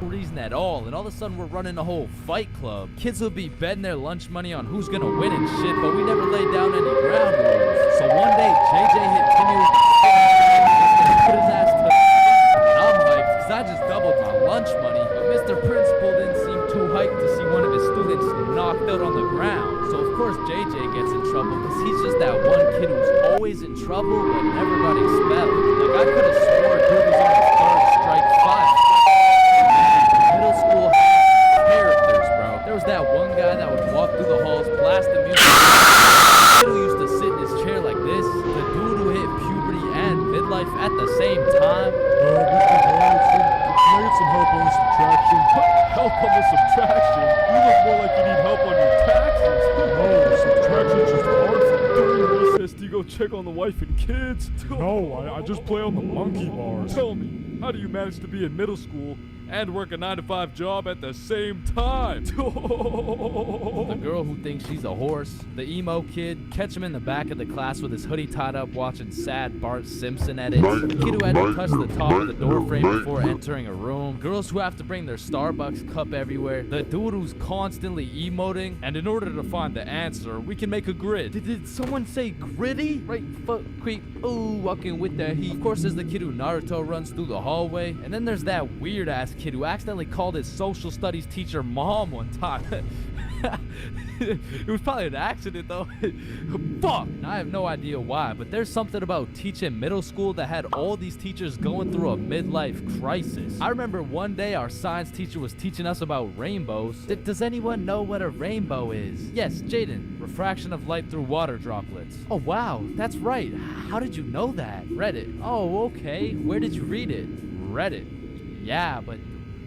Reason at all, and all of a sudden we're running a whole fight club. Kids will be betting their lunch money on who's gonna win and shit, but we never laid down any ground rules. So one day JJ hit Timmy with and put his ass to and I'm hyped because I just doubled my lunch money, but Mr. Principal didn't seem too hyped to see one of his students knocked out on the ground. So of course JJ gets in trouble because he's just that one kid who's always in trouble but never got expelled. Like I could have swore dude was on his third strike 5. School characters, bro. There was that one guy that would walk through the halls, blast the music. Kid who used to sit in his chair like this. The dude who hit puberty and midlife at the same time. Mr. Harrison, can I get some help on subtraction? Help on the subtraction? You look more like you need help on your taxes. No, subtraction's just hard for me. During recess, do you go check on the wife and kids? No, I just play on the monkey bars. Tell me, how do you manage to be in middle school and work a 9-to-5 job at the same time? The girl who thinks she's a horse, the emo kid, catch him in the back of the class with his hoodie tied up watching sad Bart Simpson edits, the kid who had to touch the top of the door frame before entering a room, girls who have to bring their Starbucks cup everywhere, the dude who's constantly emoting, and in order to find the answer, we can make a grid. Did someone say gritty? Right foot creep, ooh, walking with the heat. Of course there's the kid who Naruto runs through the hallway, and then there's that weird ass kid who accidentally called his social studies teacher mom one time. It was probably an accident though. Fuck! I have no idea why, but there's something about teaching middle school that had all these teachers going through a midlife crisis. I remember one day our science teacher was teaching us about rainbows. Does anyone know what a rainbow is? Yes, Jaden. Refraction of light through water droplets. Oh wow, that's right. How did you know that? Reddit. Oh, okay. Where did you read it? Reddit. Yeah, but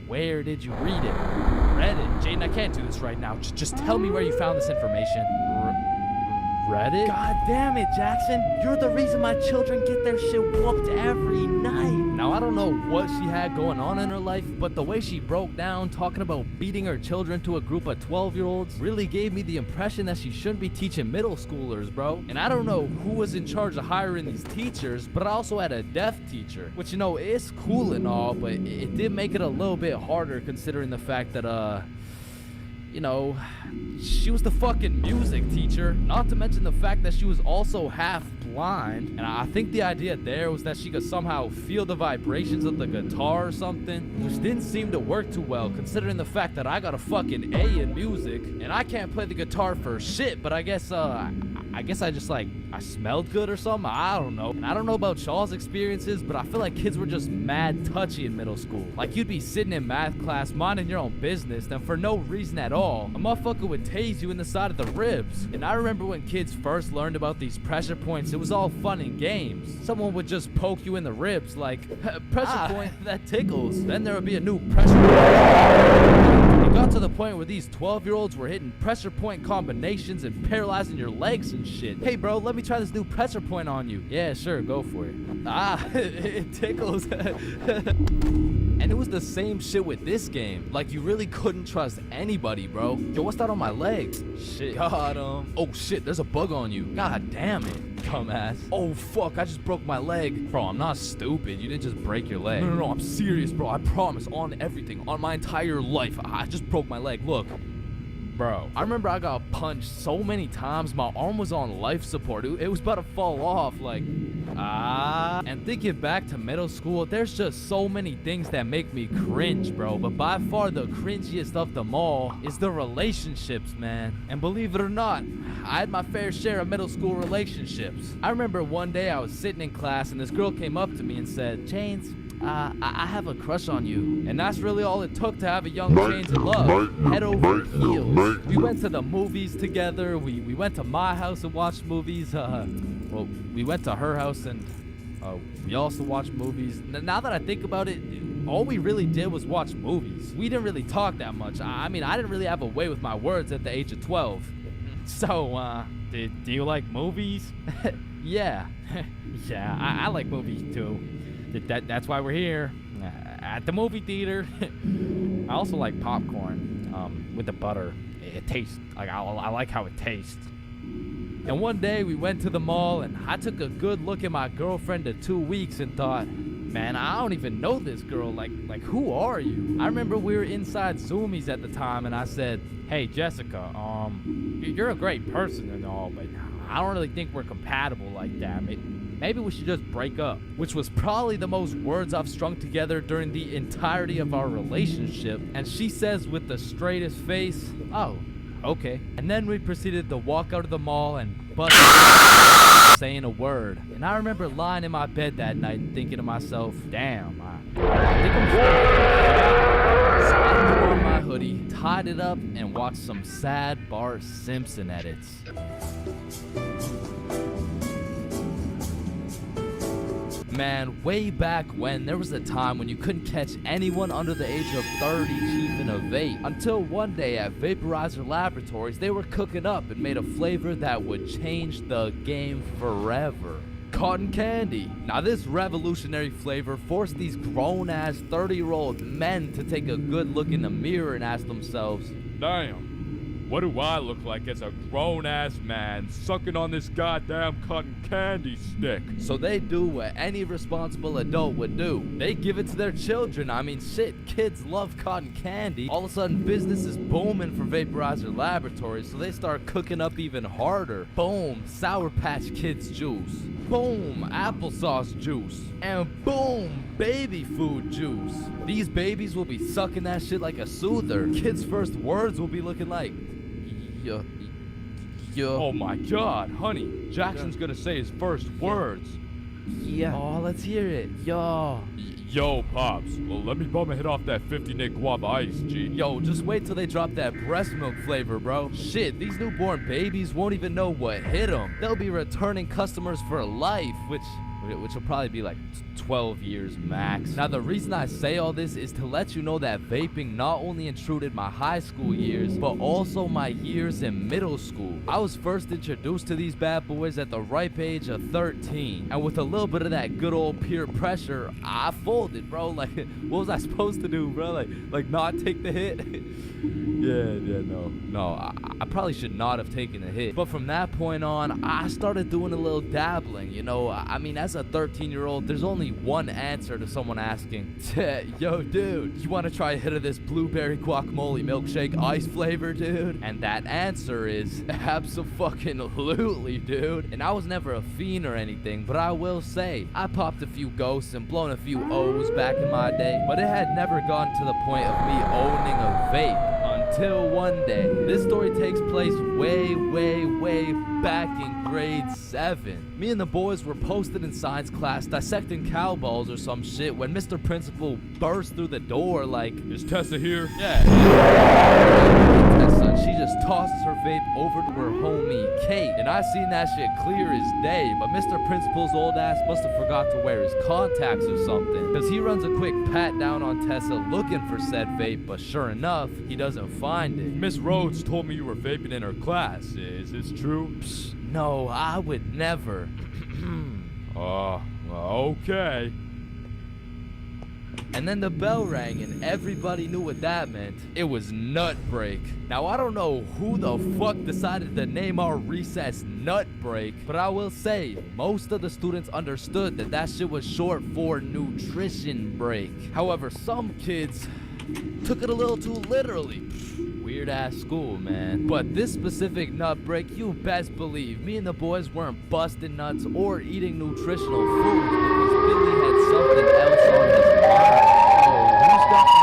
where did you read it? Reddit. Jaden, I can't do this right now. Just tell me where you found this information. Reddit? God damn it, Jackson. You're the reason my children get their shit whooped every night. Now, I don't know what she had going on in her life, but the way she broke down talking about beating her children to a group of 12-year-olds really gave me the impression that she shouldn't be teaching middle schoolers, bro. And I don't know who was in charge of hiring these teachers, but I also had a deaf teacher, which, you know, is cool and all, but it did make it a little bit harder considering the fact that, you know, she was the fucking music teacher. Not to mention the fact that she was also half blind. And I think the idea there was that she could somehow feel the vibrations of the guitar or something, which didn't seem to work too well considering the fact that I got a fucking A in music and I can't play the guitar for shit. But I guess I just like, I smelled good or something. I don't know. And I don't know about y'all's experiences, but I feel like kids were just mad touchy in middle school. Like you'd be sitting in math class minding your own business, then for no reason at all, a motherfucker would tase you in the side of the ribs. And I remember when kids first learned about these pressure points, it was all fun and games. Someone would just poke you in the ribs like, pressure point, that tickles. Then there would be a new pressure point. It got to the point where these 12-year-olds were hitting pressure point combinations and paralyzing your legs and shit. Hey bro, let me try this new pressure point on you. Yeah, sure, go for it. It tickles. And it was the same shit with this game. Like, you really couldn't trust anybody, bro. Yo, what's that on my legs? Shit. Got him. Oh, shit, there's a bug on you. God damn it, dumbass. Oh, fuck, I just broke my leg. Bro, I'm not stupid. You didn't just break your leg. No, I'm serious, bro. I promise, on everything. On my entire life. I just broke my leg. Look. Bro, I remember I got punched so many times, my arm was on life support. It was about to fall off, like, And thinking back to middle school, there's just so many things that make me cringe, bro. But by far the cringiest of them all is the relationships, man. And believe it or not, I had my fair share of middle school relationships. I remember one day I was sitting in class and this girl came up to me and said, Chains, I have a crush on you. And that's really all it took to have a young Chains in love. Head over heels. We went to the movies together. We went to my house and watched movies. Well, we went to her house and we also watched movies. Now that I think about it, all we really did was watch movies. We didn't really talk that much. I mean, I didn't really have a way with my words at the age of 12. So, do you like movies? Yeah. Yeah, I like movies too. That's why we're here at the movie theater. I also like popcorn with the butter. It tastes like I like how it tastes. And one day we went to the mall and I took a good look at my girlfriend of 2 weeks and thought, man, I don't even know this girl. Like who are you? I remember we were inside Zoomies at the time and I said, hey Jessica, you're a great person and all, but I don't really think we're compatible like that. Maybe we should just break up. Which was probably the most words I've strung together during the entirety of our relationship. And she says with the straightest face, oh, okay. And then we proceeded to walk out of the mall and bust saying a word. And I remember lying in my bed that night and thinking to myself, damn, I think I'm so I threw on my hoodie, tied it up, and watched some sad Bart Simpson edits. Man, way back when, there was a time when you couldn't catch anyone under the age of 30 cheaping a vape. Until one day at Vaporizer Laboratories, they were cooking up and made a flavor that would change the game forever. Cotton candy. Now this revolutionary flavor forced these grown-ass 30-year-old men to take a good look in the mirror and ask themselves, damn. What do I look like as a grown-ass man sucking on this goddamn cotton candy stick? So they do what any responsible adult would do. They give it to their children. I mean, shit, kids love cotton candy. All of a sudden, business is booming for Vaporizer Laboratories, so they start cooking up even harder. Boom, Sour Patch Kids juice. Boom, applesauce juice. And boom, baby food juice. These babies will be sucking that shit like a soother. Kids' first words will be looking like, yo. Oh my god, honey, Jackson's gonna say his first words. Yeah. Oh, let's hear it. Yo. Yo, Pops, well, let me bum a hit off that 50 Nick Guava Ice, G. Yo, just wait till they drop that breast milk flavor, bro. Shit, these newborn babies won't even know what hit them. They'll be returning customers for life, which will probably be like 12 years max. Now, the reason I say all this is to let you know that vaping not only intruded my high school years, but also my years in middle school. I was first introduced to these bad boys at the ripe age of 13. And with a little bit of that good old peer pressure, I folded, bro. Like, what was I supposed to do, bro? Like not take the hit? No, I probably should not have taken the hit. But from that point on, I started doing a little dabbling, you know. I mean, as a 13-year-old, there's only one answer to someone asking, yo, dude, you want to try a hit of this blueberry guacamole milkshake ice flavor, dude? And that answer is abso-fucking-lutely, dude. And I was never a fiend or anything, but I will say, I popped a few ghosts and blown a few O's back in my day, but it had never gotten to the point of me owning a vape. Until one day. This story takes place way back in grade 7. Me and the boys were posted in science class dissecting cowballs or some shit when Mr. Principal burst through the door like, Is Tessa here? yeah. Tessa, she just tosses her vape over to her homie Kate, and I seen that shit clear as day, but Mr. Principal's old ass must have forgot to wear his contacts or something, because he runs a quick pat down on Tessa looking for said vape, but sure enough, he doesn't find it. Miss Rhodes told me you were vaping in her class. Is this true? Psst, no, I would never. Okay. And then the bell rang and everybody knew what that meant. It was Nut Break. Now I don't know who the fuck decided to name our recess Nut Break, but I will say most of the students understood that that shit was short for nutrition break. However, some kids took it a little too literally. Weird ass school, man. But this specific nut break, you best believe me and the boys weren't busting nuts or eating nutritional foods because Billy had something else on his mind. Oh, who's got me?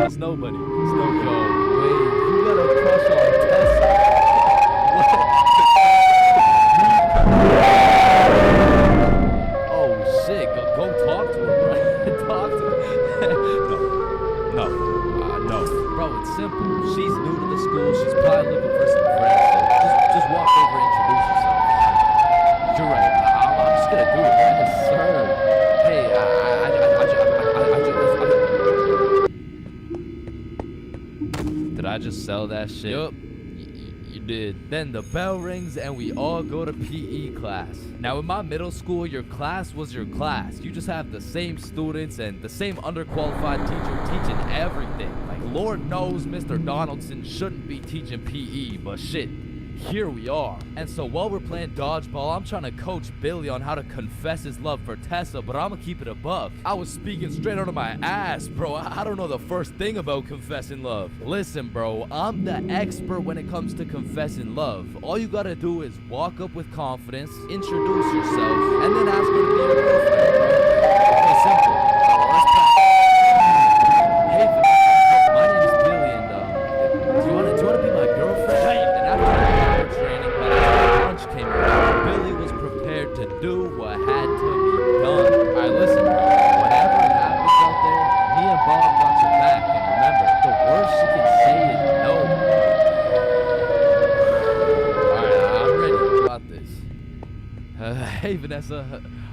It's nobody. It's nobody. Wait, you got a crush on Tessa? Oh shit, go talk to her, bro. Talk to her. No. Bro, it's simple. She's new to the school. She's probably looking for some friends. So just walk over and introduce yourself. You're right. I'm just gonna do it. Yes, sir. Hey, Did I just sell that shit? Yup. You did. Then the bell rings and we all go to PE class. Now in my middle school, your class was your class. You just have the same students and the same underqualified teacher teaching everything. Like Lord knows Mr. Donaldson shouldn't be teaching PE, but shit, here we are. And so while we're playing dodgeball, I'm trying to coach Billy on how to confess his love for Tessa, but I'ma keep it above. I was speaking straight out of my ass, bro. I don't know the first thing about confessing love. Listen, bro, I'm the expert when it comes to confessing love. All you gotta do is walk up with confidence, introduce yourself, and then ask her to be your girlfriend, bro. It's simple. Let's practice. Hey, my name is Billy, and do you wanna be my girlfriend? And after training, but as lunch came around, Billy was prepared to do what had to be done. Alright, listen, bro. Whatever happens out there, me and Bob got your back. And remember, the worst she can say is no. Alright, I'm ready. About this. Hey, Vanessa.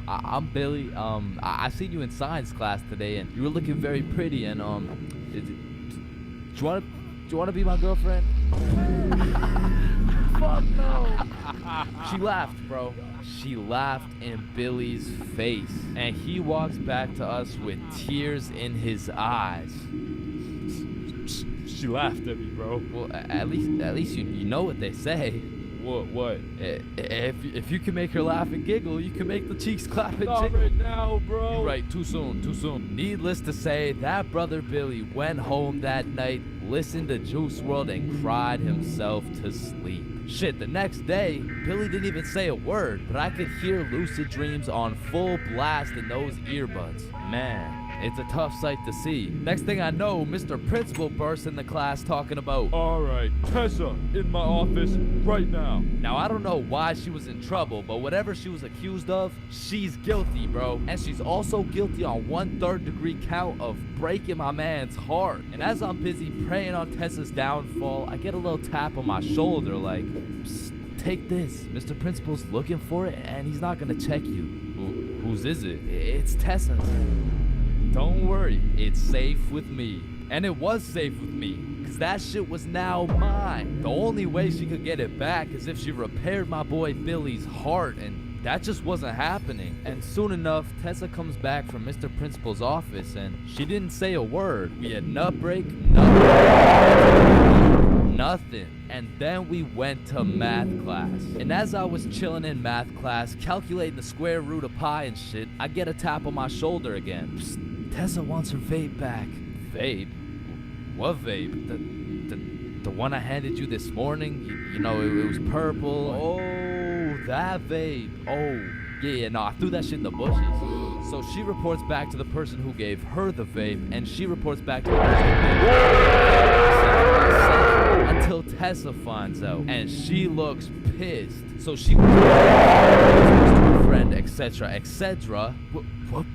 I'm Billy. I seen you in science class today, and you were looking very pretty. And do you want to be my girlfriend? Fuck no. She laughed, bro. She laughed in Billy's face, and he walks back to us with tears in his eyes. She laughed at me, bro. Well, at least you know what they say. What? If you can make her laugh and giggle, you can make the cheeks clap and Not jiggle. right now, bro. You're right, too soon. Needless to say, that brother Billy went home that night, listened to Juice WRLD, and cried himself to sleep. Shit, the next day, Billy didn't even say a word, but I could hear Lucid Dreams on full blast in those earbuds. Man, it's a tough sight to see. Next thing I know, Mr. Principal bursts in the class talking about, Alright, Tessa, in my office right now. now I don't know why she was in trouble, but whatever she was accused of, she's guilty, bro. And she's also guilty on 1/3 degree count of breaking my man's heart. And as I'm busy praying on Tessa's downfall, I get a little tap on my shoulder like, "Psst, take this. Mr. Principal's looking for it and he's not gonna check you." Whose is it? It's Tessa's. Don't worry, it's safe with me. And it was safe with me, because that shit was now mine. The only way she could get it back is if she repaired my boy Billy's heart, and that just wasn't happening. And soon enough, Tessa comes back from Mr. Principal's office, and she didn't say a word. We had nut break, Nothing. And then we went to math class. And as I was chilling in math class, calculating the square root of pi and shit, I get a tap on my shoulder again. Psst, Tessa wants her vape back. Vape? What vape? The one I handed you this morning? You know, it was purple. Oh, that vape. Oh, yeah, no, I threw that shit in the bushes. So she reports back to the person who gave her the vape, and she reports back to the person who gave her until Tessa finds out, and she looks pissed. So she was to her friend, etc., etc.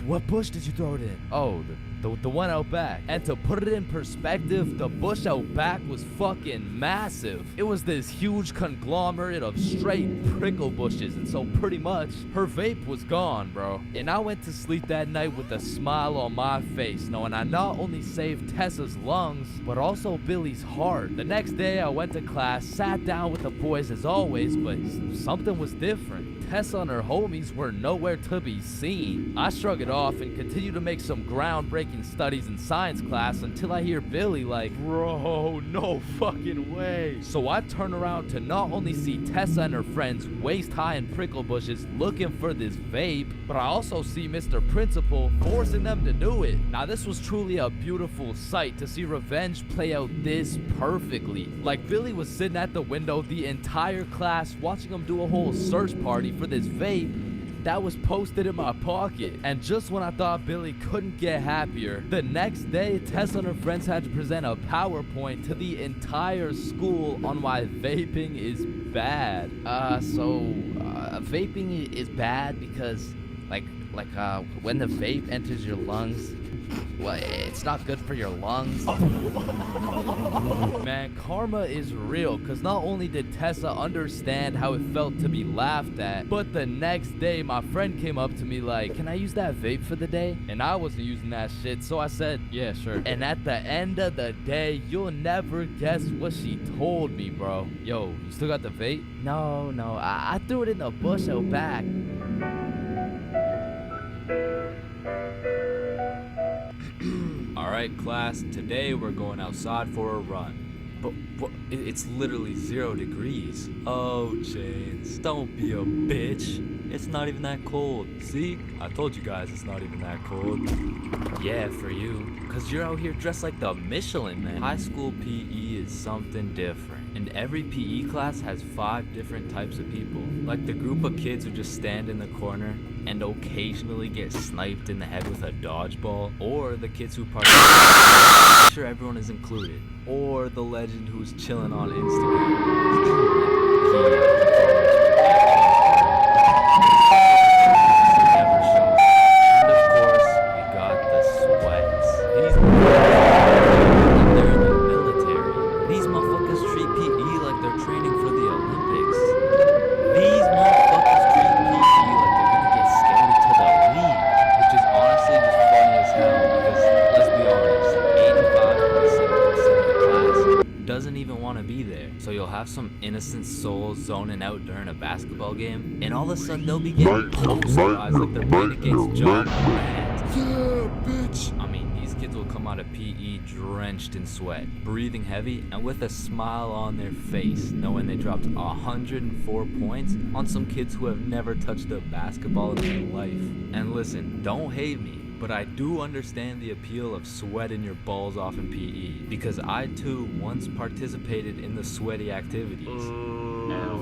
What bush did you throw it in? Oh, the one out back. And to put it in perspective, the bush out back was fucking massive. It was this huge conglomerate of straight prickle bushes, and so pretty much her vape was gone, bro. And I went to sleep that night with a smile on my face, knowing I not only saved Tessa's lungs, but also Billy's heart. The next day I went to class, sat down with the boys as always, but something was different. Tessa and her homies were nowhere to be seen. I shrugged it off and continued to make some groundbreaking studies in science class until I hear Billy like, bro, no fucking way. So I turn around to not only see Tessa and her friends waist high in prickle bushes looking for this vape, but I also see Mr. Principal forcing them to do it. Now this was truly a beautiful sight to see revenge play out this perfectly. Like Billy was sitting at the window the entire class watching them do a whole search party for this vape that was posted in my pocket. And just when I thought Billy couldn't get happier, the next day Tessa and her friends had to present a PowerPoint to the entire school on why vaping is bad. Vaping is bad because when the vape enters your lungs, well, it's not good for your lungs. Man, karma is real, because not only did Tessa understand how it felt to be laughed at, but the next day my friend came up to me like, can I use that vape for the day? And I wasn't using that shit, so I said, yeah, sure. And at the end of the day, you'll never guess what she told me, bro. Yo, you still got the vape? No, I threw it in the bush out back. Alright class, today we're going outside for a run. But it's literally 0 degrees. Oh, James, don't be a bitch. It's not even that cold. See? I told you guys it's not even that cold. Yeah, for you. Cause you're out here dressed like the Michelin Man. High school PE is something different. And every PE class has 5 different types of people. Like the group of kids who just stand in the corner and occasionally get sniped in the head with a dodgeball. Or the kids who participate. Make sure everyone is included. Or the legend who's chilling on Instagram. So you'll have some innocent souls zoning out during a basketball game, and all of a sudden they'll be getting posterized like they're playing against John Morant. Yeah, bitch. I mean, these kids will come out of PE drenched in sweat, breathing heavy, and with a smile on their face, knowing they dropped 104 points on some kids who have never touched a basketball in their life. And listen, don't hate me, but I do understand the appeal of sweating your balls off in PE, because I too once participated in the sweaty activities. Ow.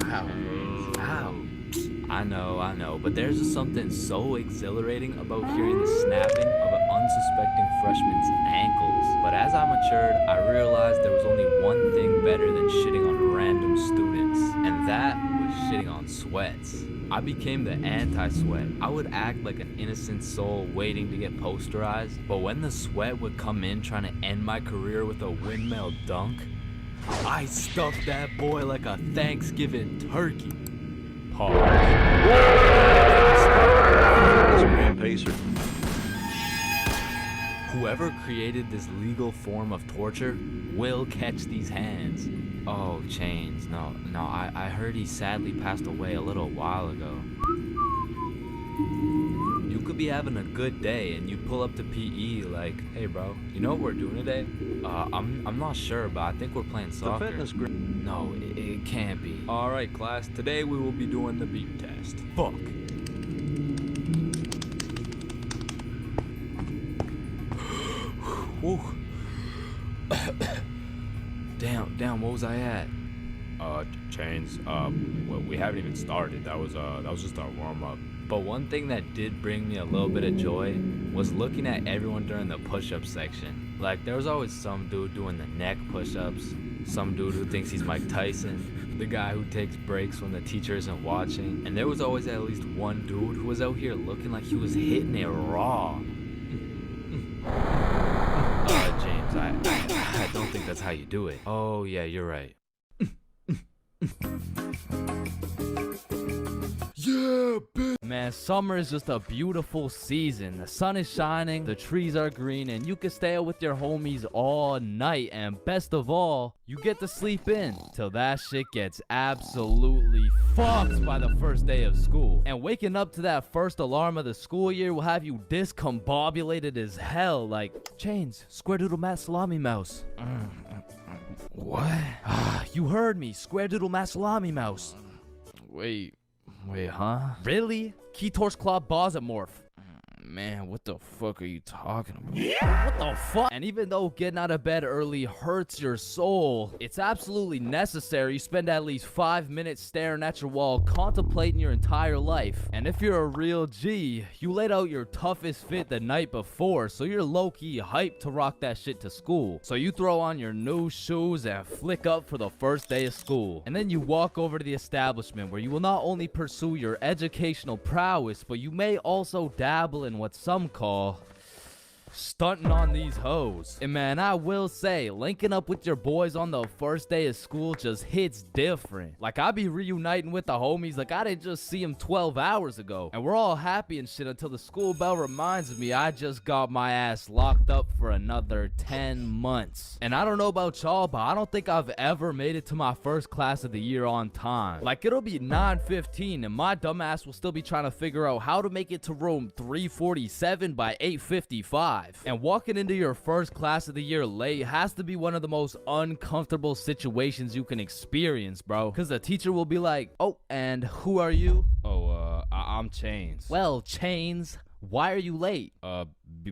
I know, but there's just something so exhilarating about hearing the snapping of an unsuspecting freshman's ankles. But as I matured, I realized there was only one thing better than shitting on random students, and that was shitting on sweats. I became the anti-sweat. I would act like an innocent soul waiting to get posterized, but when the sweat would come in trying to end my career with a windmill dunk, I stuffed that boy like a Thanksgiving turkey. Pacer. Whoever created this legal form of torture will catch these hands. Oh, Chains. No, I heard he sadly passed away a little while ago. You could be having a good day and you pull up to PE like, hey bro, you know what we're doing today? I'm not sure, but I think we're playing soccer. No, it can't be. Alright class, today we will be doing the beep test. Fuck. Whew. Damn, what was I at? Chains, well, we haven't even started. That was just our warm-up. But one thing that did bring me a little bit of joy was looking at everyone during the push-up section. Like, there was always some dude doing the neck push-ups, some dude who thinks he's Mike Tyson, the guy who takes breaks when the teacher isn't watching, and there was always at least one dude who was out here looking like he was hitting it raw. James, I don't think that's how you do it. Oh, yeah, you're right. Yeah, bitch. Man, summer is just a beautiful season. The sun is shining, the trees are green, and you can stay out with your homies all night. And best of all, you get to sleep in till that shit gets absolutely fucked by the first day of school. And waking up to that first alarm of the school year will have you discombobulated as hell. Like, Chains, Square Doodle Mat Salami Mouse. What? You heard me, Square Doodle Mat Salami Mouse. Wait, Huh? Really? Keytor's Claw Bosomorph. man, what the fuck are you talking about? What the fuck? And even though getting out of bed early hurts your soul, it's absolutely necessary you spend at least 5 minutes staring at your wall, contemplating your entire life. And if you're a real G, you laid out your toughest fit the night before, so you're low-key hyped to rock that shit to school. So you throw on your new shoes and flick up for the first day of school. And then you walk over to the establishment where you will not only pursue your educational prowess, but you may also dabble in what some call stunting on these hoes. And man, I will say, linking up with your boys on the first day of school just hits different. Like, I be reuniting with the homies like I didn't just see them 12 hours ago. And we're all happy and shit until the school bell reminds me I just got my ass locked up for another 10 months. And I don't know about y'all, but I don't think I've ever made it to my first class of the year on time. Like, it'll be 9:15 and my dumbass will still be trying to figure out how to make it to room 347 by 8:55. And walking into your first class of the year late has to be one of the most uncomfortable situations you can experience, bro. Because the teacher will be like, oh, and who are you? Oh, I'm Chains. Well, Chains, why are you late?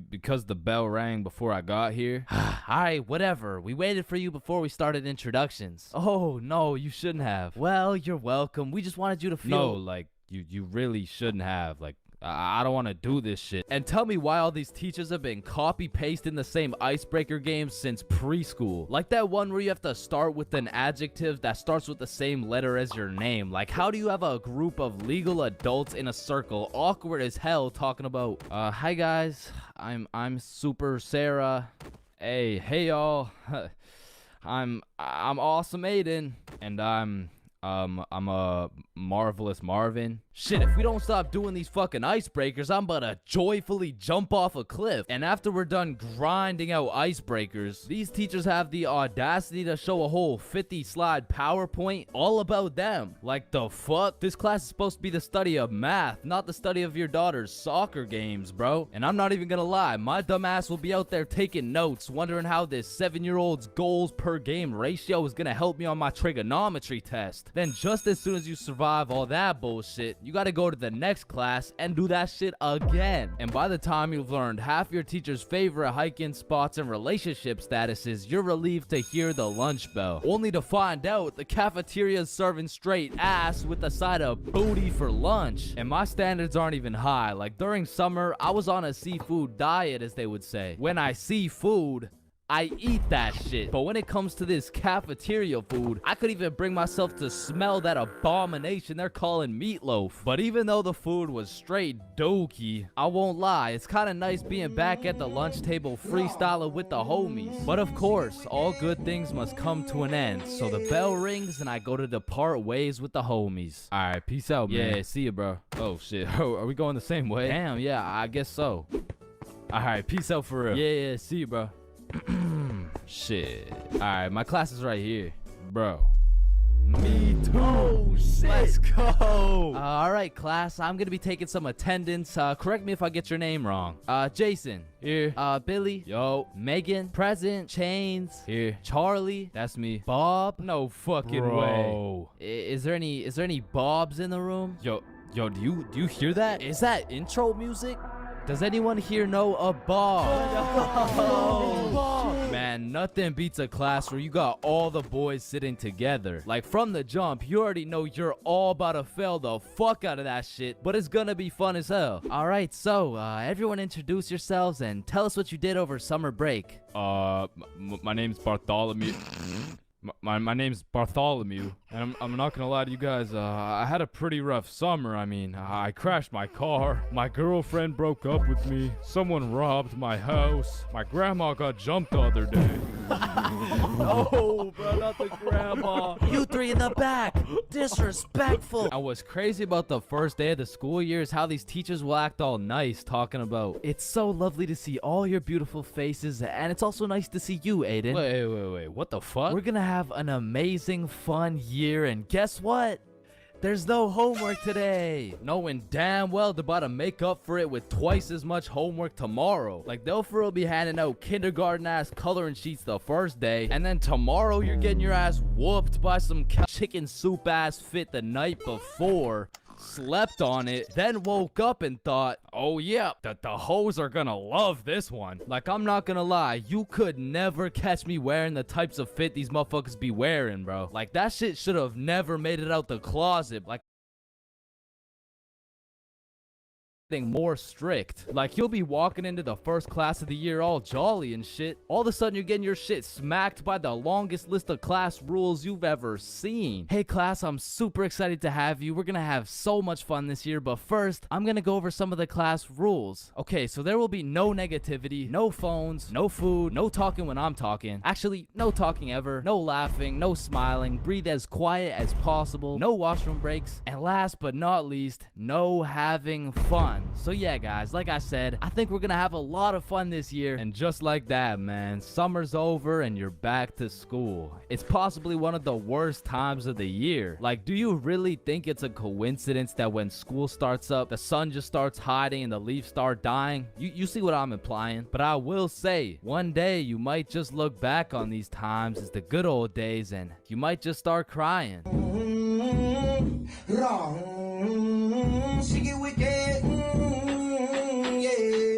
Because the bell rang before I got here. Alright, whatever. We waited for you before we started introductions. Oh, no, you shouldn't have. Well, you're welcome. We just wanted you to feel... No, like, you really shouldn't have. Like, I don't want to do this shit. And tell me why all these teachers have been copy-pasting the same icebreaker games since preschool. Like that one where you have to start with an adjective that starts with the same letter as your name. Like, how do you have a group of legal adults in a circle, awkward as hell, talking about, hi guys, I'm Super Sarah. Hey y'all. I'm Awesome Aiden, and I'm a Marvelous Marvin. Shit, if we don't stop doing these fucking icebreakers, I'm about to joyfully jump off a cliff. And after we're done grinding out icebreakers, these teachers have the audacity to show a whole 50-slide PowerPoint all about them. Like, the fuck? This class is supposed to be the study of math, not the study of your daughter's soccer games, bro. And I'm not even gonna lie, my dumb ass will be out there taking notes, wondering how this 7-year-old's goals per game ratio is gonna help me on my trigonometry test. Then just as soon as you survive all that bullshit, you gotta go to the next class and do that shit again. And by the time you've learned half your teacher's favorite hiking spots and relationship statuses, you're relieved to hear the lunch bell, only to find out the cafeteria is serving straight ass with a side of booty for lunch. And my standards aren't even high. Like, during summer, I was on a seafood diet, as they would say. When I see food, I eat that shit. But when it comes to this cafeteria food, I could even bring myself to smell that abomination they're calling meatloaf. But even though the food was straight dookie, I won't lie, it's kind of nice being back at the lunch table freestyling with the homies. But of course, all good things must come to an end. So the bell rings and I go to depart ways with the homies. Alright, peace out, man. Yeah, see you, bro. Oh, shit. Are we going the same way? Damn, yeah, I guess so. Alright, peace out for real. Yeah, see you, bro. Shit. Alright, my class is right here. Bro. Me too. Oh, shit. Let's go. All right, class. I'm gonna be taking some attendance. Correct me if I get your name wrong. Jason. Here. Billy. Yo. Megan. Present. Chains. Here. Charlie. That's me. Bob. No fucking way. Bro. Is there any Bobs in the room? Yo, do you hear that? Is that intro music? Does anyone here know a Bob? Man, nothing beats a class where you got all the boys sitting together. Like from the jump, you already know you're all about to fail the fuck out of that shit, but it's gonna be fun as hell. All right, so everyone introduce yourselves and tell us what you did over summer break. My name's Bartholomew. My name's Bartholomew, and I'm not gonna lie to you guys, I had a pretty rough summer. I mean, I crashed my car, my girlfriend broke up with me, someone robbed my house, my grandma got jumped the other day. Oh, bro, not the grandma. You three in the back. Disrespectful. And what's crazy about the first day of the school year is how these teachers will act all nice, talking about, it's so lovely to see all your beautiful faces, and it's also nice to see you, Aiden. Wait. What the fuck? We're gonna have an amazing, fun year, and guess what? There's no homework today. Knowing damn well they're about to make up for it with twice as much homework tomorrow. Like, they'll for real be handing out kindergarten-ass coloring sheets the first day, and then tomorrow you're getting your ass whooped by some chicken soup-ass fit the night before. Slept on it, then woke up and thought, oh yeah, the hoes are gonna love this one. Like, I'm not gonna lie, you could never catch me wearing the types of fit these motherfuckers be wearing, bro. Like, that shit should have never made it out the closet. Like, more strict. Like, you'll be walking into the first class of the year all jolly and shit. All of a sudden, you're getting your shit smacked by the longest list of class rules you've ever seen. Hey, class, I'm super excited to have you. We're gonna have so much fun this year, but first, I'm gonna go over some of the class rules. Okay, so there will be no negativity, no phones, no food, no talking when I'm talking. Actually, no talking ever, no laughing, no smiling, breathe as quiet as possible, no washroom breaks, and last but not least, no having fun. So yeah, guys, like I said, I think we're gonna have a lot of fun this year. And just like that, man, summer's over and you're back to school. It's possibly one of the worst times of the year. Like, do you really think it's a coincidence that when school starts up, the sun just starts hiding and the leaves start dying? You see what I'm implying? But I will say, one day you might just look back on these times as the good old days and you might just start crying.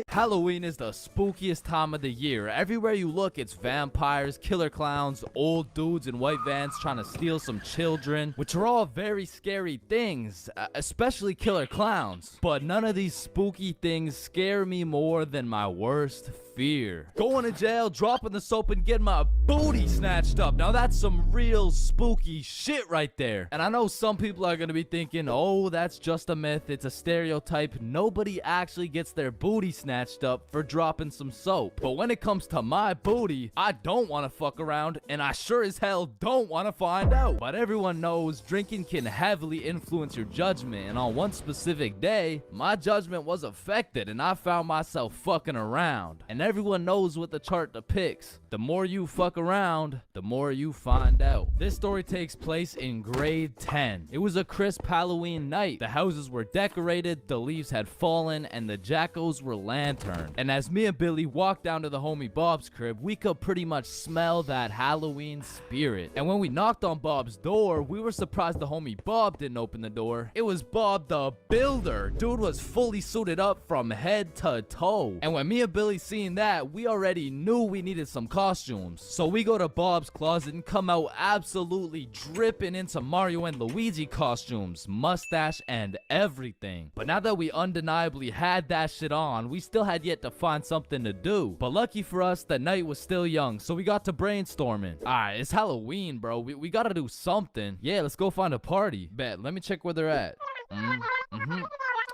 Halloween is the spookiest time of the year. Everywhere you look, it's vampires, killer clowns, old dudes in white vans trying to steal some children, which are all very scary things, especially killer clowns. But none of these spooky things scare me more than my worst fear. Going to jail, dropping the soap, and getting my booty snatched up. Now that's some real spooky shit right there. And I know some people are gonna be thinking, oh, that's just a myth, it's a stereotype. Nobody actually gets their booty snatched up for dropping some soap. But when it comes to my booty, I don't want to fuck around, and I sure as hell don't want to find out. But everyone knows drinking can heavily influence your judgment, and on one specific day, my judgment was affected and I found myself fucking around. And everyone knows what the chart depicts. The more you fuck around, the more you find out. This story takes place in grade 10. It was a crisp Halloween night. The houses were decorated, the leaves had fallen, and the jackos were lanterned. And as me and Billy walked down to the homie Bob's crib, we could pretty much smell that Halloween spirit. And when we knocked on Bob's door, we were surprised the homie Bob didn't open the door. It was Bob the Builder. Dude was fully suited up from head to toe. And when me and Billy seen that, we already knew we needed some costumes. So we go to Bob's closet and come out absolutely dripping into Mario and Luigi costumes, mustache and everything. But now that we undeniably had that shit on, we still had yet to find something to do. But lucky for us, the night was still young, so we got to brainstorming. Alright, it's Halloween, bro. We gotta do something. Yeah, let's go find a party. Bet, let me check where they're at.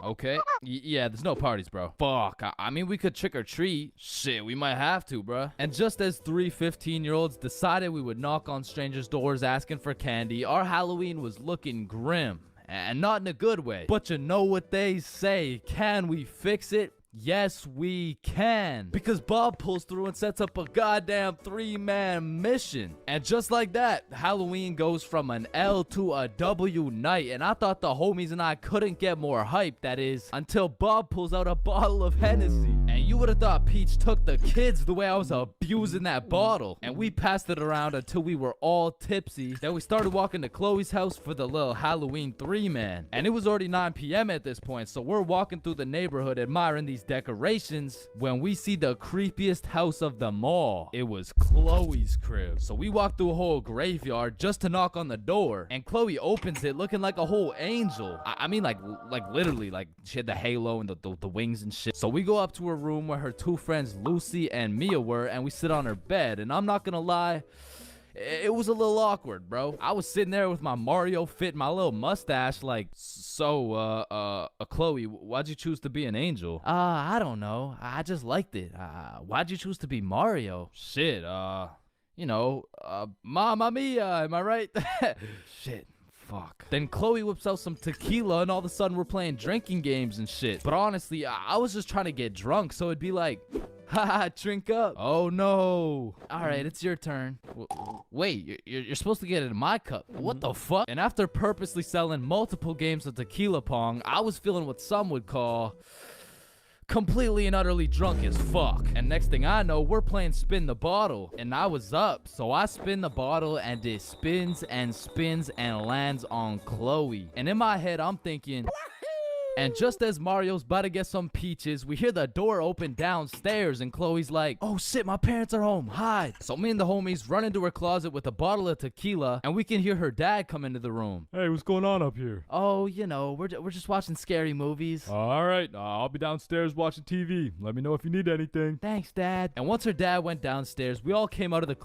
Okay. Yeah, there's no parties, bro. Fuck. I mean, we could trick or treat. Shit, we might have to, bro. And just as three 15-year-olds decided we would knock on strangers' doors asking for candy, our Halloween was looking grim. And not in a good way. But you know what they say. Can we fix it? Yes, we can. Because Bob pulls through and sets up a goddamn 3-man mission. And just like that, Halloween goes from an L to a W night. And I thought the homies and I couldn't get more hype, that is, until Bob pulls out a bottle of Hennessy. And you would have thought Peach took the kids the way I was abusing that bottle. And we passed it around until we were all tipsy. Then we started walking to Chloe's house for the little Halloween 3-man. And it was already 9 p.m. at this point, so we're walking through the neighborhood admiring these decorations when we see the creepiest house of them all. It was Chloe's crib. So we walked through a whole graveyard just to knock on the door, and Chloe opens it looking like a whole angel. I mean, like literally, like she had the halo and the wings and shit. So we go up to her room where her 2 friends Lucy and Mia were, and we sit on her bed. And I'm not gonna lie, it was a little awkward, bro. I was sitting there with my Mario fit, my little mustache, like, so, Chloe, why'd you choose to be an angel? I don't know. I just liked it. Why'd you choose to be Mario? Shit, you know, Mamma Mia, am I right? Shit. Fuck. Then Chloe whips out some tequila and all of a sudden we're playing drinking games and shit. But honestly, I was just trying to get drunk, so it'd be like, haha, drink up. Oh no. Alright, it's your turn. Wait, you're supposed to get it in my cup. What the fuck? And after purposely selling multiple games of tequila pong, I was feeling what some would call completely and utterly drunk as fuck. And next thing I know, we're playing spin the bottle, and I was up, so I spin the bottle and it spins and spins and lands on Chloe. And in my head I'm thinking, and just as Mario's about to get some peaches, we hear the door open downstairs and Chloe's like, oh shit, my parents are home, hide. So me and the homies run into her closet with a bottle of tequila, and we can hear her dad come into the room. Hey, what's going on up here? Oh, you know, we're just watching scary movies. All right, I'll be downstairs watching TV. Let me know if you need anything. Thanks, Dad. And once her dad went downstairs, we all came out of the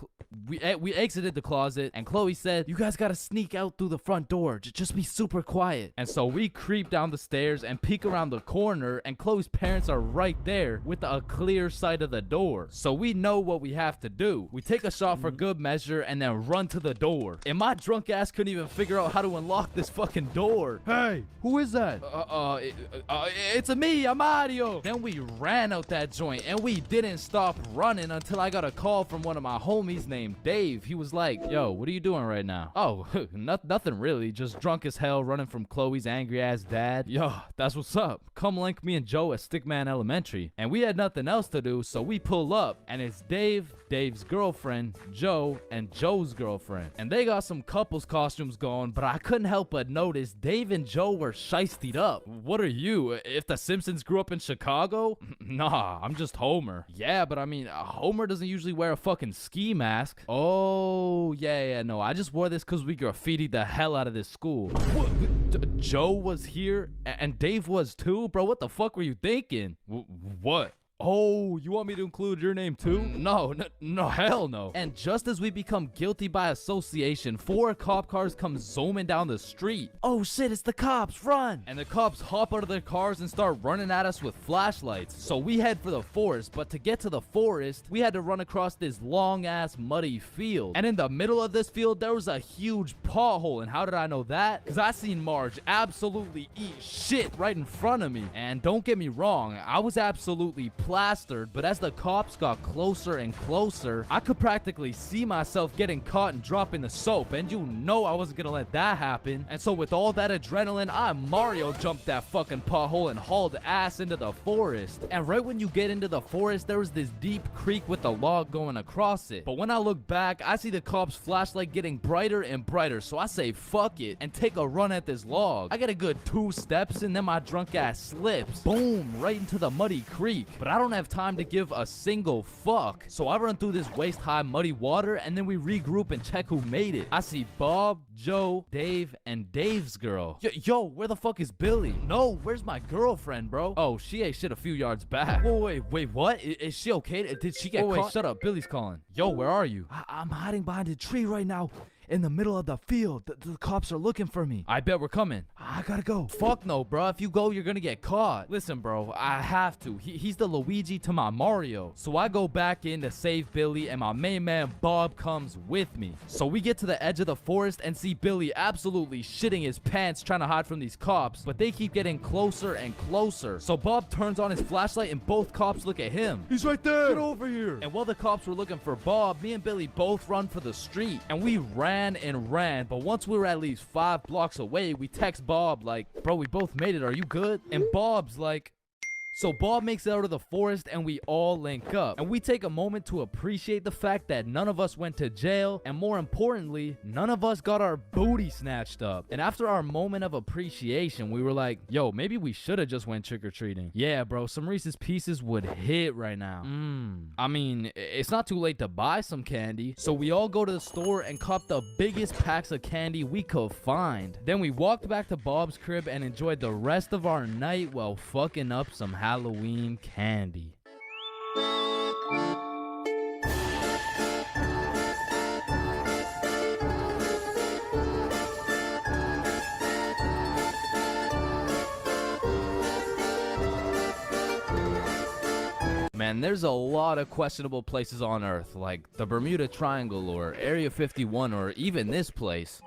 we exited the closet, and Chloe said, you guys gotta sneak out through the front door. Just be super quiet. And so we creep down the stairs and peek around the corner, and Chloe's parents are right there with a clear sight of the door. So we know what we have to do. We take a shot for good measure and then run to the door. And my drunk ass couldn't even figure out how to unlock this fucking door. Hey, who is that? It's me, I'm Mario. Then we ran out that joint, and we didn't stop running until I got a call from one of my homies named Dave. He was like, yo, what are you doing right now? Oh, nothing really, just drunk as hell running from Chloe's angry ass dad. Yo, that's what's up. Come link me and Joe at Stickman Elementary. And we had nothing else to do, so we pull up, and it's Dave, Dave's girlfriend, Joe, and Joe's girlfriend. And they got some couples costumes going, but I couldn't help but notice Dave and Joe were shiestied up. What are you, if the Simpsons grew up in Chicago? Nah, I'm just Homer. Yeah, but I mean, Homer doesn't usually wear a fucking ski mask. Oh, yeah, no, I just wore this because we graffitied the hell out of this school. What? Joe was here and Dave was too? Bro, what the fuck were you thinking? What? Oh, you want me to include your name too? No, hell no. And just as we become guilty by association, 4 cop cars come zooming down the street. Oh shit, it's the cops, run! And the cops hop out of their cars and start running at us with flashlights. So we head for the forest, but to get to the forest, we had to run across this long ass muddy field. And in the middle of this field, there was a huge pothole. And how did I know that? Because I seen Marge absolutely eat shit right in front of me. And don't get me wrong, I was absolutely plastered, but as the cops got closer and closer, I could practically see myself getting caught and dropping the soap, and you know I wasn't gonna let that happen. And so with all that adrenaline, I Mario jumped that fucking pothole and hauled ass into the forest. And right when you get into the forest, there was this deep creek with a log going across it. But when I look back, I see the cops' flashlight getting brighter and brighter, so I say fuck it and take a run at this log. I get a good 2 steps and then my drunk ass slips. Boom, right into the muddy creek. But I don't have time to give a single fuck. So I run through this waist-high muddy water, and then we regroup and check who made it. I see Bob, Joe, Dave, and Dave's girl. Yo, where the fuck is Billy? No, where's my girlfriend, bro? Oh, she ate shit a few yards back. Wait, what? Is she okay? Did she get caught? Wait, shut up. Billy's calling. Yo, where are you? I'm hiding behind a tree right now. in the middle of the field. The cops are looking for me. I bet we're coming. I gotta go. Fuck no, bro. If you go, you're gonna get caught. Listen, bro, I have to. He's the Luigi to my Mario. So I go back in to save Billy, and my main man Bob comes with me. So we get to the edge of the forest and see Billy absolutely shitting his pants trying to hide from these cops, but they keep getting closer and closer. So Bob turns on his flashlight and both cops look at him. He's right there. Get over here. And while the cops were looking for Bob, me and Billy both run for the street. And we ran and ran, but once we were at least 5 blocks away, we text Bob like, bro, we both made it, are you good? And Bob's like, so Bob makes it out of the forest and we all link up. And we take a moment to appreciate the fact that none of us went to jail. And more importantly, none of us got our booty snatched up. And after our moment of appreciation, we were like, yo, maybe we should have just went trick-or-treating. Yeah, bro, some Reese's Pieces would hit right now. I mean, it's not too late to buy some candy. So we all go to the store and cop the biggest packs of candy we could find. Then we walked back to Bob's crib and enjoyed the rest of our night while fucking up some Halloween candy. Man, there's a lot of questionable places on Earth, like the Bermuda Triangle or Area 51 or even this place.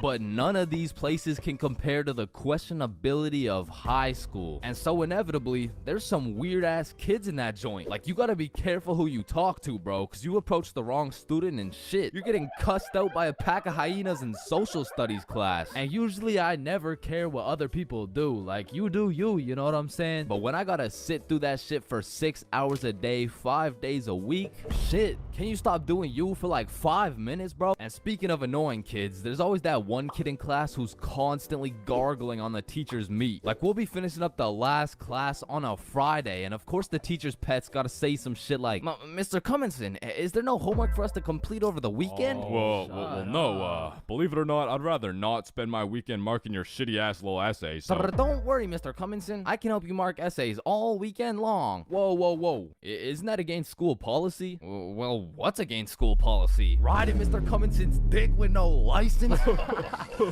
But none of these places can compare to the questionability of high school. And so inevitably, there's some weird ass kids in that joint. Like, you gotta be careful who you talk to, bro, because you approach the wrong student and shit, you're getting cussed out by a pack of hyenas in social studies class. And usually I never care what other people do. Like, you do you know what I'm saying? But when I gotta sit through that shit for 6 hours a day, 5 days a week, shit, can you stop doing you for like 5 minutes, bro? And speaking of annoying kids, there's always that one kid in class who's constantly gargling on the teacher's meat. Like, we'll be finishing up the last class on a Friday, and of course the teacher's pet's gotta say some shit like, Mr. Cumminson, is there no homework for us to complete over the weekend? Well, no, believe it or not, I'd rather not spend my weekend marking your shitty ass little essays. So Don't worry, Mr. Cumminson. I can help you mark essays all weekend long. Whoa. Isn't that against school policy? Well, what's against school policy? Riding Mr. Cumminson's dick with no license?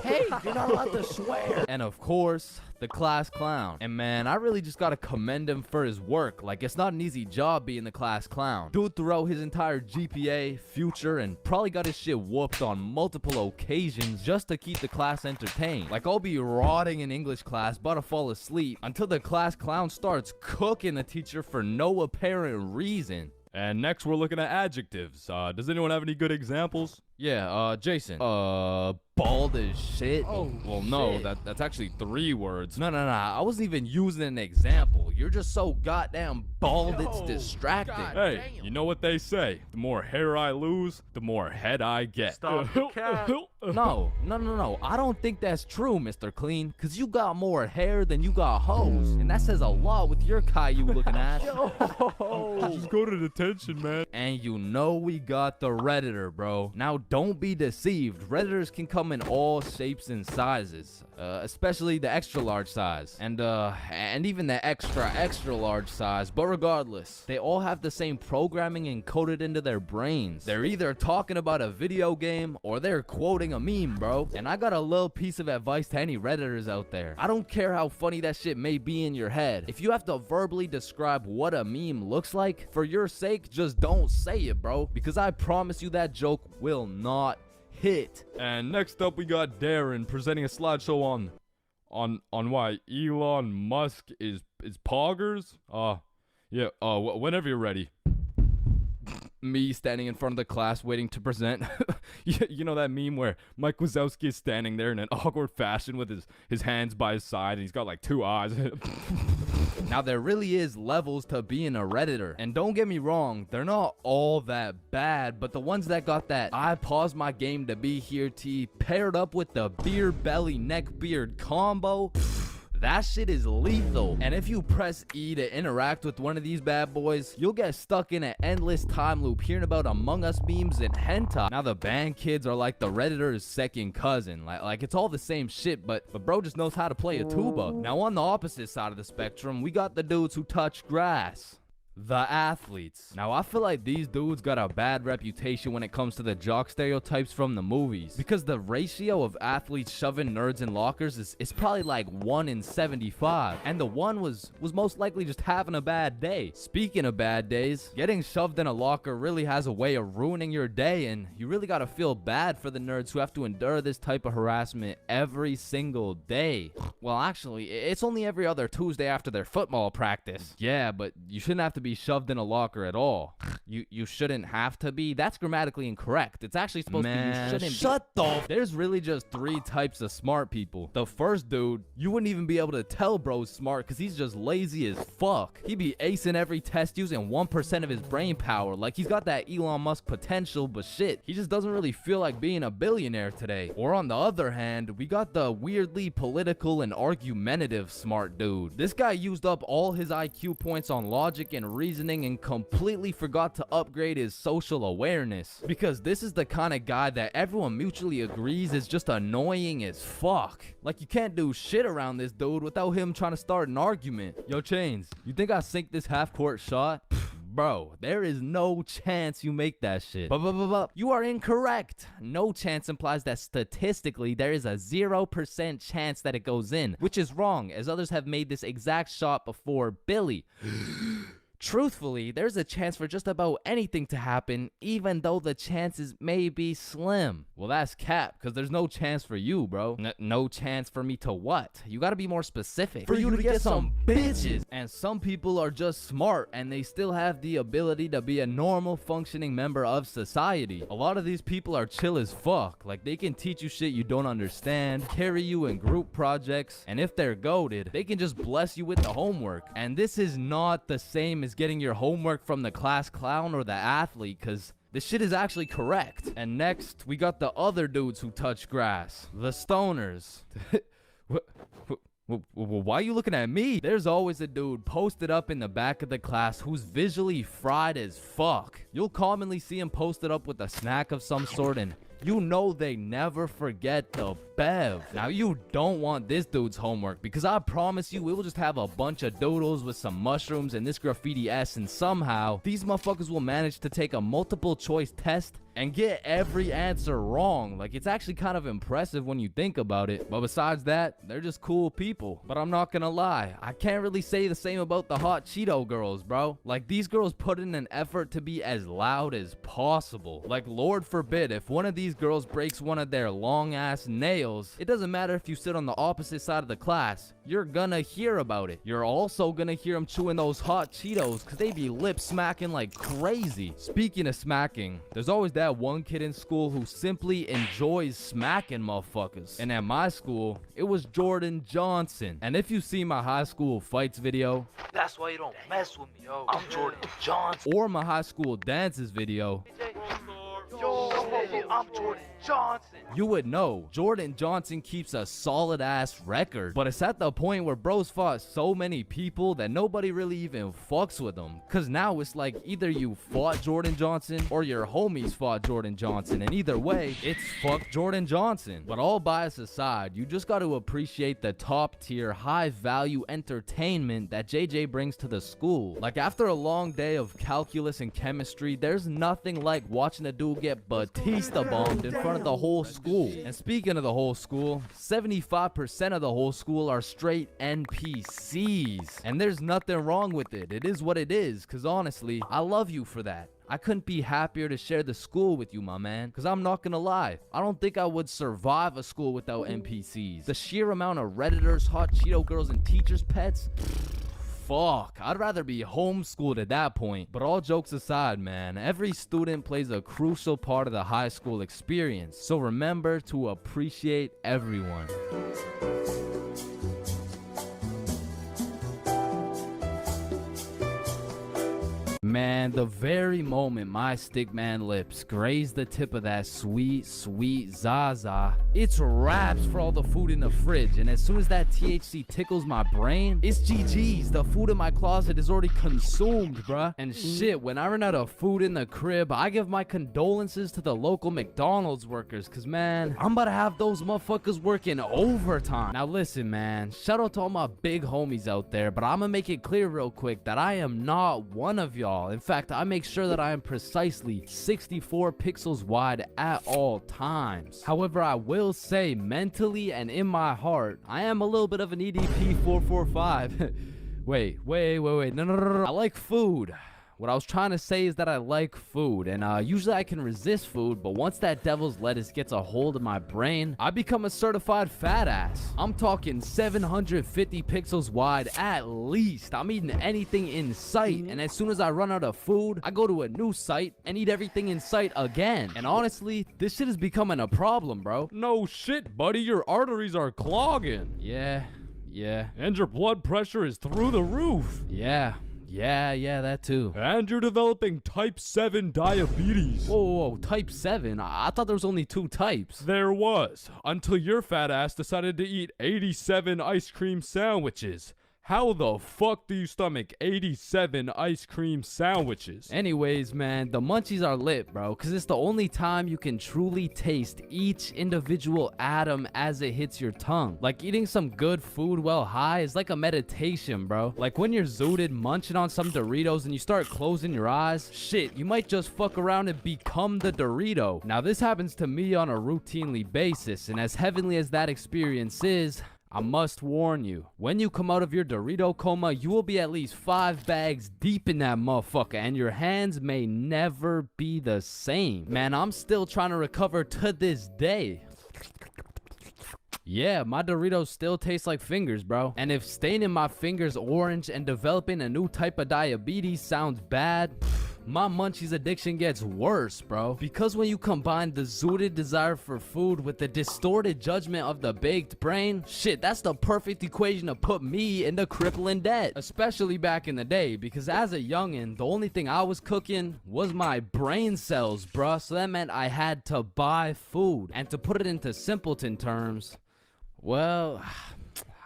Hey, you're not allowed to swear. And of course, the class clown. And man, I really just gotta commend him for his work. Like, it's not an easy job being the class clown. Dude threw out his entire GPA, future, and probably got his shit whooped on multiple occasions just to keep the class entertained. Like, I'll be rotting in English class, about to fall asleep, until the class clown starts cooking the teacher for no apparent reason. And next we're looking at adjectives. Does anyone have any good examples? Yeah, Jason. Bald as shit. Oh, well, no, that's actually 3 words. No. I wasn't even using an example. You're just so goddamn bald, it's distracting. Hey, you know what they say? The more hair I lose, the more head I get. Stop the cat. No. I don't think that's true, Mr. Clean, because you got more hair than you got hoes. And that says a lot with your Caillou looking ass. Just go to detention, man. And you know we got the Redditor, bro. Now, don't be deceived. Redditors can come in all shapes and sizes, especially the extra large size, and even the extra large size. But regardless, they all have the same programming encoded into their brains. They're either talking about a video game or they're quoting a meme, bro. And I got a little piece of advice to any Redditors out there. I don't care how funny that shit may be in your head. If you have to verbally describe what a meme looks like, for your sake, just don't say it, bro, because I promise you that joke will not hit. And next up we got Darren presenting a slideshow on why Elon Musk is poggers. Whenever you're ready. Me standing in front of the class waiting to present. You know that meme where Mike Wazowski is standing there in an awkward fashion with his hands by his side and he's got like 2 eyes. Now, there really is levels to being a Redditor. And don't get me wrong, they're not all that bad, but the ones that got that I paused my game to be here tea paired up with the beer belly neck beard combo, that shit is lethal. And if you press E to interact with one of these bad boys, you'll get stuck in an endless time loop hearing about Among Us memes and hentai. Now, the band kids are like the Redditor's second cousin. Like it's all the same shit, but bro just knows how to play a tuba. Now, on the opposite side of the spectrum, we got the dudes who touch grass. The athletes. Now, I feel like these dudes got a bad reputation when it comes to the jock stereotypes from the movies, because the ratio of athletes shoving nerds in lockers is probably like 1 in 75, and the one was most likely just having a bad day. Speaking of bad days, getting shoved in a locker really has a way of ruining your day, and you really gotta feel bad for the nerds who have to endure this type of harassment every single day. Well, actually, it's only every other Tuesday after their football practice. Yeah, but you shouldn't have to be shoved in a locker at all. You shouldn't have to be. That's grammatically incorrect. It's actually supposed to be you shouldn't shut the There's really just 3 types of smart people. The first dude, you wouldn't even be able to tell bro's smart because he's just lazy as fuck. He'd be acing every test using 1% of his brain power. Like he's got that Elon Musk potential, but shit, he just doesn't really feel like being a billionaire today. Or on the other hand, we got the weirdly political and argumentative smart dude. This guy used up all his IQ points on logic and reasoning and completely forgot to upgrade his social awareness, because this is the kind of guy that everyone mutually agrees is just annoying as fuck. Like you can't do shit around this dude without him trying to start an argument. Yo, Chains, you think I sink this half-court shot? Bro, there is no chance you make that shit. But you are incorrect. No chance implies that statistically there is a 0% chance that it goes in, which is wrong, as others have made this exact shot before Billy. Truthfully, there's a chance for just about anything to happen, even though the chances may be slim. Well, that's cap, because there's no chance for you, bro. No chance for me to what? You gotta be more specific. For you to get some bitches. And some people are just smart, and they still have the ability to be a normal, functioning member of society. A lot of these people are chill as fuck. Like, they can teach you shit you don't understand, carry you in group projects, and if they're goated, they can just bless you with the homework. And this is not the same as getting your homework from the class clown or the athlete, because this shit is actually correct. And next, we got the other dudes who touch grass. The stoners. Why are you looking at me? There's always a dude posted up in the back of the class who's visually fried as fuck. You'll commonly see him posted up with a snack of some sort, and you know they never forget the bev. Now, you don't want this dude's homework, because I promise you, it will just have a bunch of doodles with some mushrooms and this graffiti S, and somehow these motherfuckers will manage to take a multiple choice test and get every answer wrong. Like, it's actually kind of impressive when you think about it. But besides that, they're just cool people. But I'm not gonna lie, I can't really say the same about the hot Cheeto girls, bro. Like, these girls put in an effort to be as loud as possible. Like, Lord forbid, if one of these girls breaks one of their long ass nails, it doesn't matter if you sit on the opposite side of the class, you're gonna hear about it. You're also gonna hear them chewing those hot Cheetos, because they be lip smacking like crazy. Speaking of smacking, there's always that one kid in school who simply enjoys smacking motherfuckers. And at my school, it was Jordan Johnson. And if you see my high school fights video, that's why you don't mess with me, yo. I'm Jordan Johnson. or my high school dances video, Yo, I'm Jordan Johnson. you would know Jordan Johnson keeps a solid ass record. But it's at the point where bros fought so many people that nobody really even fucks with them. Cause now it's like either you fought Jordan Johnson or your homies fought Jordan Johnson. And either way, it's fuck Jordan Johnson. But all bias aside, you just got to appreciate the top tier, high value entertainment that JJ brings to the school. Like, after a long day of calculus and chemistry, there's nothing like watching a dude get Batista bombed in front of the whole school. And speaking of the whole school, 75% of the whole school are straight NPCs. And there's nothing wrong with it. It is what it is, because honestly, I love you for that. I couldn't be happier to share the school with you, my man. Because I'm not gonna lie, I don't think I would survive a school without NPCs. The sheer amount of Redditors, hot Cheeto girls, and teachers' pets, fuck, I'd rather be homeschooled at that point. But all jokes aside, man, every student plays a crucial part of the high school experience. So remember to appreciate everyone. Man, the very moment my stickman lips graze the tip of that sweet, sweet Zaza, it's wraps for all the food in the fridge. And as soon as that THC tickles my brain, it's GG's. The food in my closet is already consumed, bruh. And shit, when I run out of food in the crib, I give my condolences to the local McDonald's workers, cause man, I'm about to have those motherfuckers working overtime. Now listen, man, shout out to all my big homies out there, but I'm gonna make it clear real quick that I am not one of y'all. In fact, I make sure that I am precisely 64 pixels wide at all times. However, I will say mentally and in my heart, I am a little bit of an EDP 445. Wait, no. I like food. What I was trying to say is that I like food, and usually I can resist food, but once that devil's lettuce gets a hold of my brain, I become a certified fat ass. I'm talking 750 pixels wide at least. I'm eating anything in sight, and as soon as I run out of food, I go to a new site and eat everything in sight again. And honestly, this shit is becoming a problem, bro. No shit, buddy. Your arteries are clogging. Yeah. And your blood pressure is through the roof. Yeah, that too. And you're developing type 7 diabetes. Whoa, type 7? I thought there was only 2 types. There was, until your fat ass decided to eat 87 ice cream sandwiches. How the fuck do you stomach 87 ice cream sandwiches? Anyways, man, the munchies are lit, bro, because it's the only time you can truly taste each individual atom as it hits your tongue. Like eating some good food while high is like a meditation, bro. Like when you're zooted munching on some Doritos and you start closing your eyes, shit, you might just fuck around and become the Dorito. Now, this happens to me on a routinely basis, and as heavenly as that experience is, I must warn you, when you come out of your Dorito coma, you will be at least 5 bags deep in that motherfucker, and your hands may never be the same. Man, I'm still trying to recover to this day. Yeah, my Doritos still taste like fingers, bro. And if staining my fingers orange and developing a new type of diabetes sounds bad, my munchies addiction gets worse, bro. Because when you combine the zooted desire for food with the distorted judgment of the baked brain, shit, that's the perfect equation to put me into crippling debt. Especially back in the day, because as a youngin', the only thing I was cooking was my brain cells, bruh. So that meant I had to buy food. And to put it into simpleton terms, well,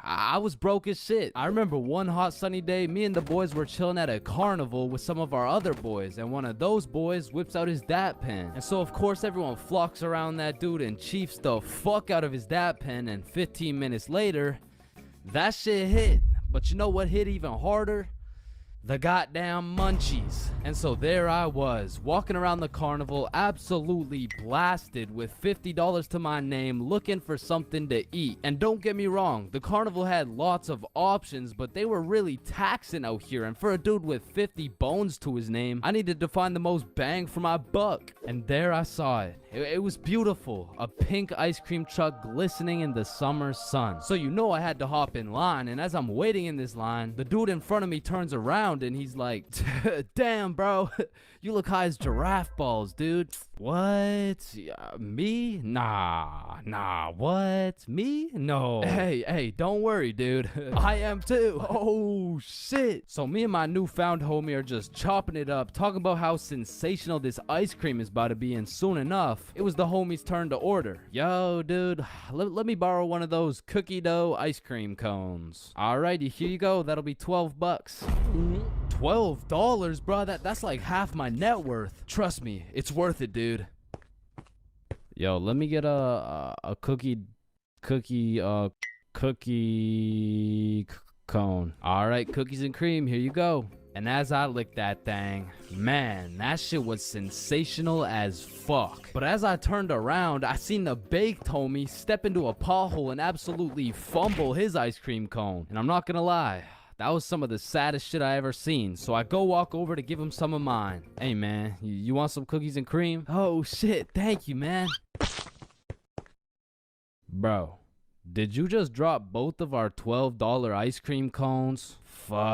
I was broke as shit. I remember one hot sunny day, me and the boys were chilling at a carnival with some of our other boys, and one of those boys whips out his dap pen. And so of course everyone flocks around that dude and chiefs the fuck out of his dap pen, and 15 minutes later, that shit hit. But you know what hit even harder? The goddamn munchies. And so there I was, walking around the carnival, absolutely blasted with $50 to my name, looking for something to eat. And don't get me wrong, the carnival had lots of options, but they were really taxing out here, and for a dude with 50 bones to his name, I needed to find the most bang for my buck. And there I saw it. It was beautiful, a pink ice cream truck glistening in the summer sun. So you know I had to hop in line, and as I'm waiting in this line, the dude in front of me turns around and he's like, damn, bro, you look high as giraffe balls, dude. What? Me? Nah, what? Me? No. Hey, don't worry, dude. I am too. Oh, shit. So me and my newfound homie are just chopping it up, talking about how sensational this ice cream is about to be, and soon enough, it was the homie's turn to order. Yo, dude, let me borrow one of those cookie dough ice cream cones. Alrighty, here you go. That'll be 12 bucks. $12, bro. That's like half my net worth. Trust me, it's worth it, dude. Yo, let me get a cookie cone. All right, cookies and cream. Here you go. And as I licked that thing, man, that shit was sensational as fuck. But as I turned around, I seen the baked homie step into a pothole and absolutely fumble his ice cream cone. And I'm not gonna lie, that was some of the saddest shit I ever seen. So I go walk over to give him some of mine. Hey man, you want some cookies and cream? Oh shit, thank you, man. Bro, did you just drop both of our $12 ice cream cones? Fuck.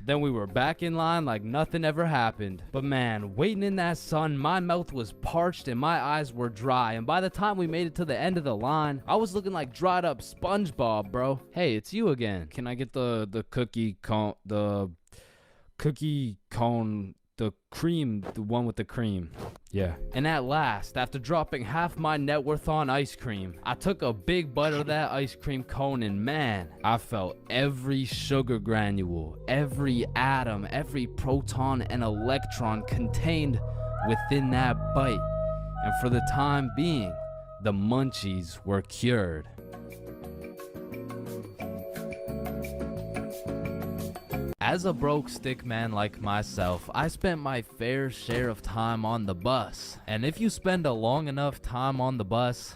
Then we were back in line like nothing ever happened. But man, waiting in that sun, my mouth was parched and my eyes were dry. And by the time we made it to the end of the line, I was looking like dried up SpongeBob, bro. Hey, it's you again. Can I get the cookie cone, the cookie cone, the cream, the one with the cream. Yeah. And at last, after dropping half my net worth on ice cream, I took a big bite of that ice cream cone and man, I felt every sugar granule, every atom, every proton and electron contained within that bite. And for the time being, the munchies were cured. As a broke stick man like myself, I spent my fair share of time on the bus. And if you spend a long enough time on the bus,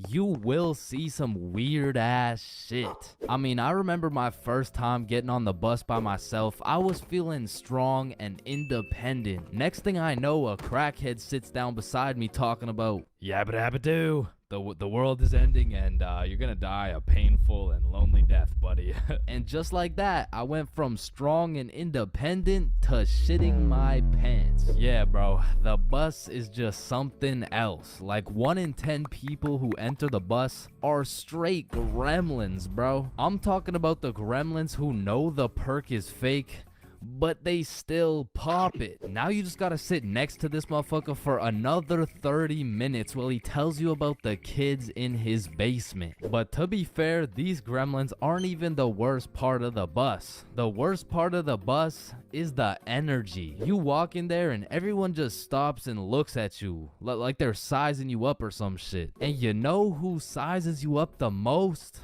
you will see some weird ass shit. I mean, I remember my first time getting on the bus by myself. I was feeling strong and independent. Next thing I know, a crackhead sits down beside me talking about Yabba dabba doo. The world is ending and you're gonna die a painful and lonely death, buddy. and just like that, I went from strong and independent to shitting my pants. Yeah, bro, the bus is just something else. Like 1 in 10 people who enter the bus are straight gremlins, bro. I'm talking about the gremlins who know the perk is fake, but they still pop it. Now you just gotta sit next to this motherfucker for another 30 minutes while he tells you about the kids in his basement. But to be fair, these gremlins aren't even the worst part of the bus. The worst part of the bus is the energy. You walk in there and everyone just stops and looks at you like they're sizing you up or some shit. And you know who sizes you up the most?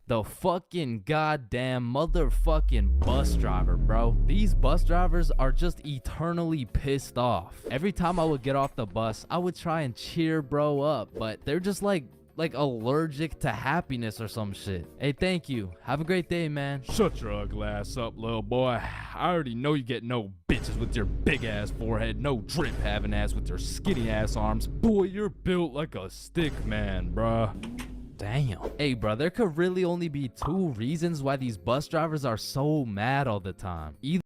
The fucking goddamn motherfucking bus driver, bro. These bus drivers are just eternally pissed off. Every time I would get off the bus, I would try and cheer bro up, but they're just like allergic to happiness or some shit. Hey, thank you. Have a great day, man. Shut your ugly ass up, little boy. I already know you get no bitches with your big ass forehead, no drip having ass with your skinny ass arms. Boy, you're built like a stick man, bruh. Damn. Hey, bro, there could really only be 2 reasons why these bus drivers are so mad all the time. Either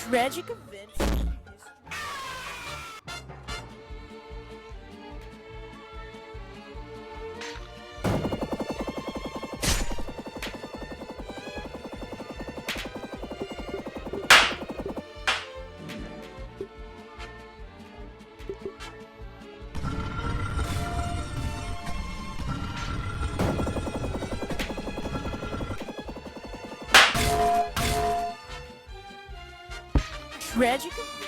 Tragic events. Tragic events.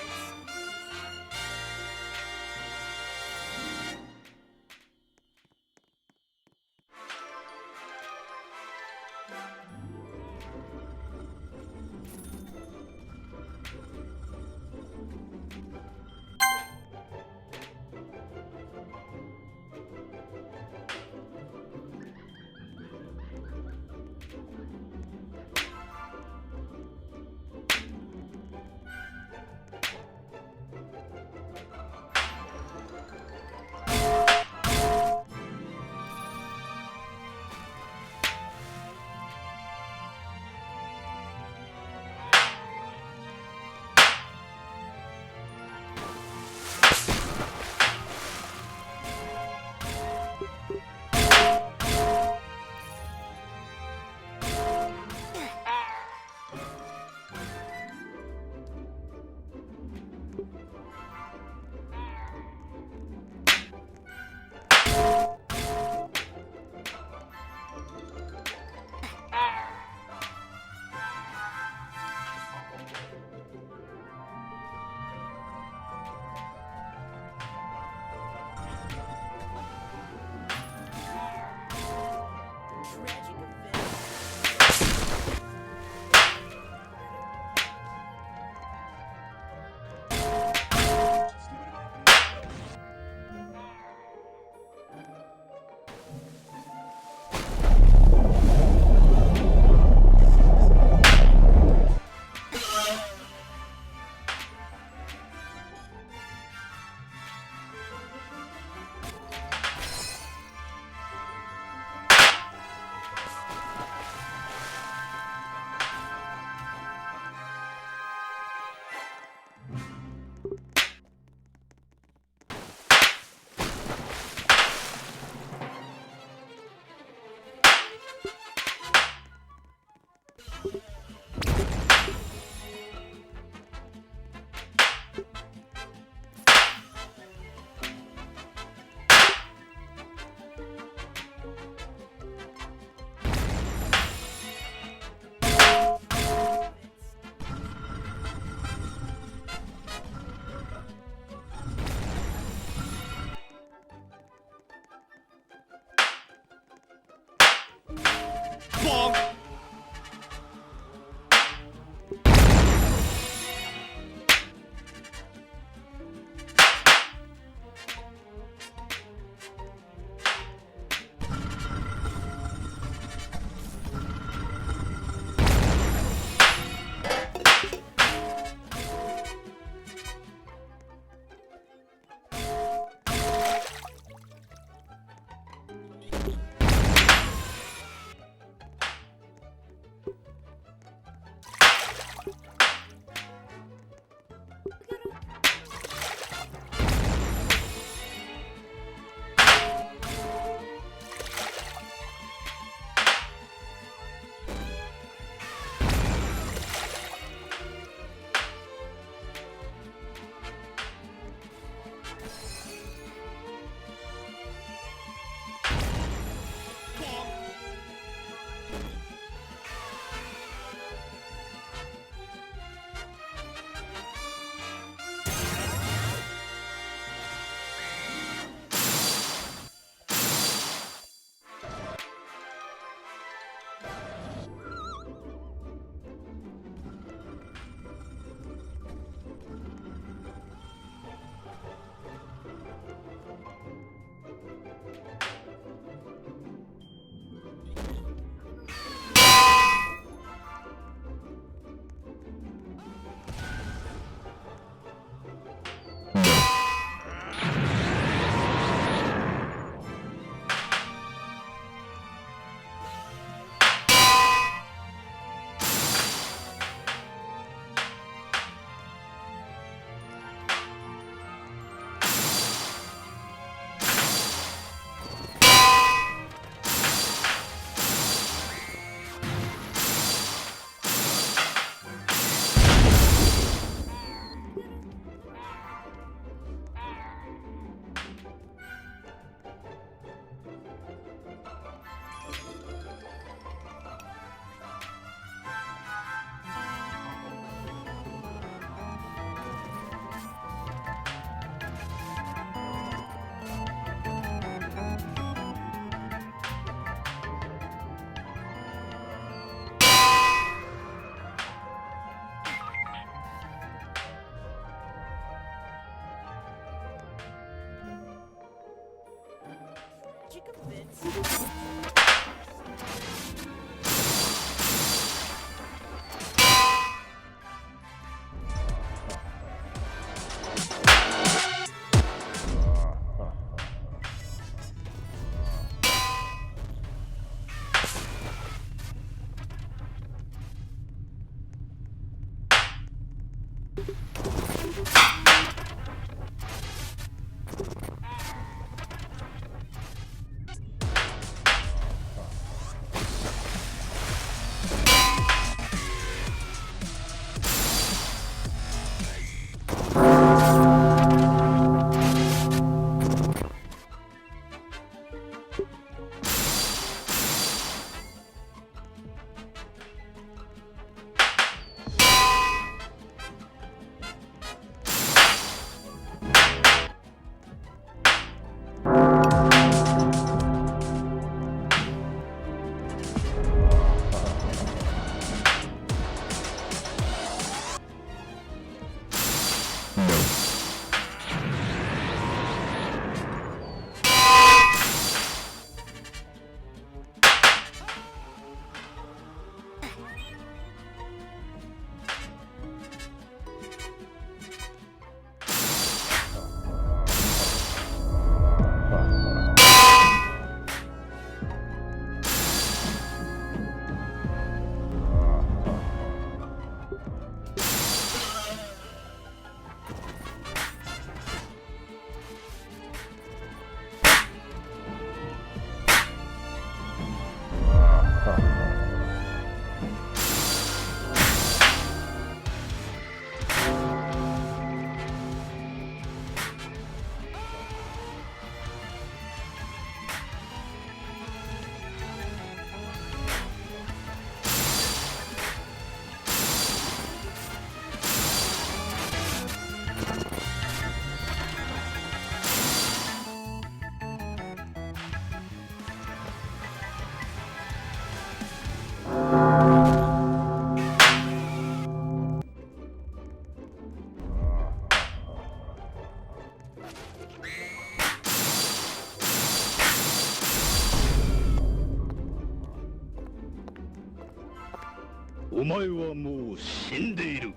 お前はもう死んでいる。